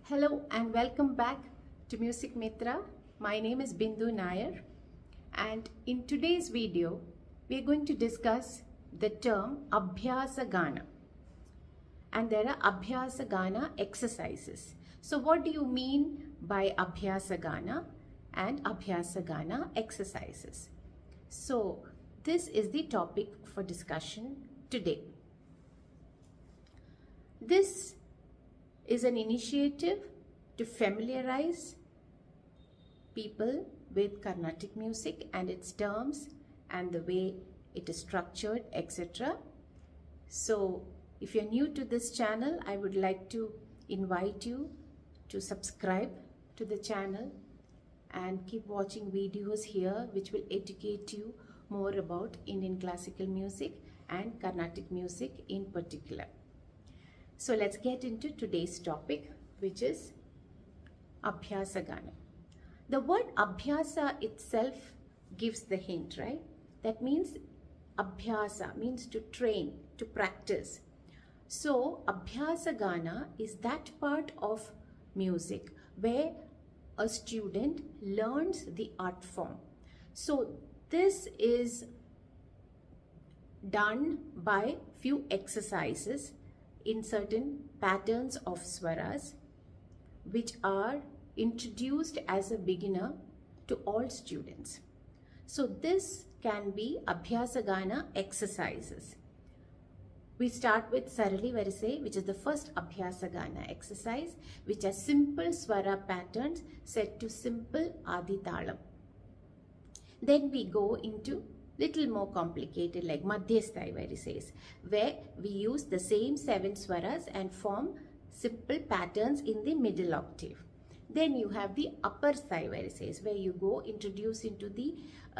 Hello and welcome back to Music Mitra. My name is Bindu Nair, and in today's video we are going to discuss the term Abhyasa Gaana, and there are Abhyasa Gaana exercises. So what do you mean by Abhyasa Gaana and Abhyasa Gaana exercises? So this is the topic for discussion today. This is an initiative to familiarize people with Carnatic music and its terms and the way it is structured, etc. So if you're new to this channel, I would like to invite you to subscribe to the channel and keep watching videos here which will educate you more about Indian classical music and Carnatic music in particular. So let's get into today's topic, which is Abhyasa Gaana. The word Abhyasa itself gives the hint, right? That means Abhyasa means to train, to practice. So Abhyasa Gaana is that part of music where a student learns the art form. So this is done by few exercises in certain patterns of swaras which are introduced as a beginner to all students. So this can be Abhyasa Gaana exercises. We start with Sarali varisais, which is the first Abhyasa Gaana exercise, which are simple swara patterns set to simple Adi Talam. Then we go into little more complicated like Madhyasthai varisais, where we use the same 7 swaras and form simple patterns in the middle octave. Then you have the upper sthai varisais, where you go introduce into the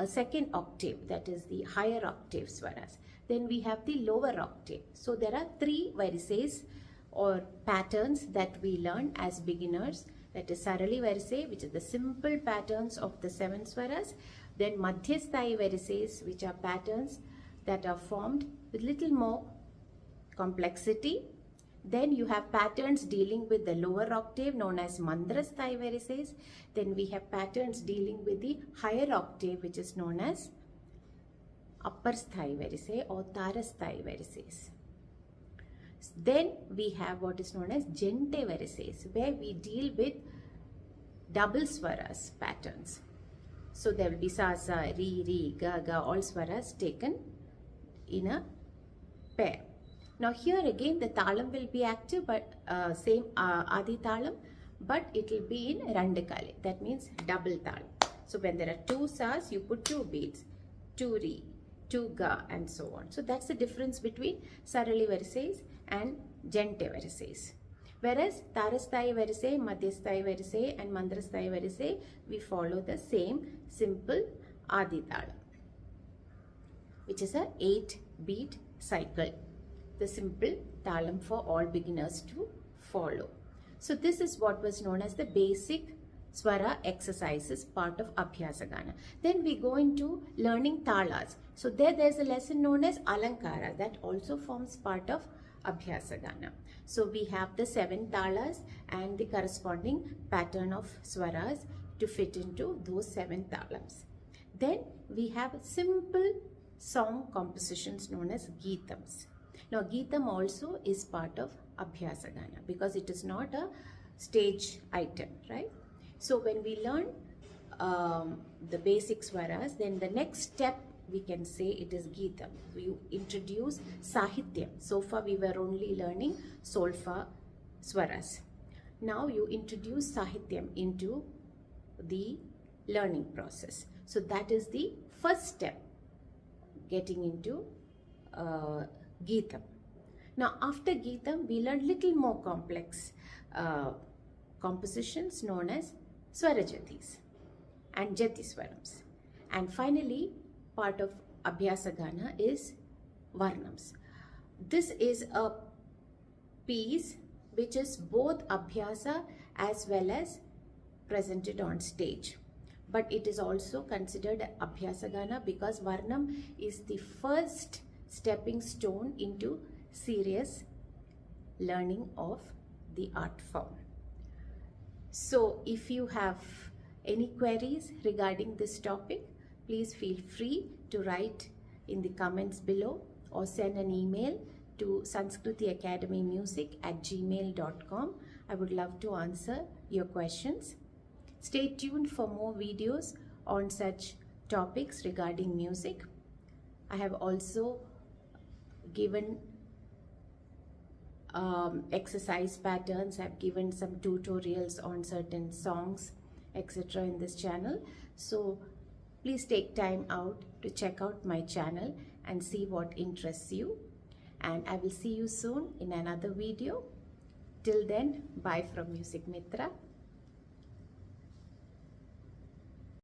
second octave, that is the higher octave swaras. Then we have the lower octave. So there are 3 varisais or patterns that we learn as beginners. That is Sarali varisais, which is the simple patterns of the 7 swaras. Then Madhyasthai varisais, which are patterns that are formed with little more complexity. Then you have patterns dealing with the lower octave known as Mandrasthai varisais. Then we have patterns dealing with the higher octave, which is known as Upper Sthai varisais or Tarasthai varisais. Then we have what is known as Gente varisais, where we deal with double swaras patterns. So there will be sa, sa, ri, ri, ga, ga, all swaras taken in a pair. Now here again the talam will be active, but same Adi talam, but it will be in Randakale. That means double talam. So when there are 2 sas, you put 2 beats, 2 ri, 2 ga, and so on. So that's the difference between Sarali varisais and Gente varisais. Whereas Tarasthai varisais, Madhyasthai varisais and Mandrasthai varisais, we follow the same simple Adi Talam, which is a 8-beat cycle. The simple Talam for all beginners to follow. So this is what was known as the basic swara exercises part of Abhyasa Gaana. Then we go into learning talas. So there's a lesson known as Alankara that also forms part of Abhyasa Gaana. So we have the 7 talas and the corresponding pattern of swaras to fit into those 7 talams. Then we have simple song compositions known as Geetams. Now Geetam also is part of Abhyasa Gaana because it is not a stage item, right? So when we learn the basic swaras, then the next step we can say it is Geetam. You introduce Sahityam. So far we were only learning Solfa swaras. Now you introduce Sahityam into the learning process. So that is the first step, getting into Geetam. Now after Geetam we learn little more complex compositions known as Swarajatis and Jatiswarams. And finally part of Abhyasa Gaana is Varnams. This is a piece which is both Abhyasa as well as presented on stage. But it is also considered Abhyasa Gaana because Varnam is the first stepping stone into serious learning of the art form. So if you have any queries regarding this topic, please feel free to write in the comments below or send an email to sanskritiacademymusic@gmail.com. I would love to answer your questions. Stay tuned for more videos on such topics regarding music. I have also given exercise patterns. I've given some tutorials on certain songs, etc. in this channel. So please take time out to check out my channel and see what interests you. And I will see you soon in another video. Till then, bye from Music Mitra.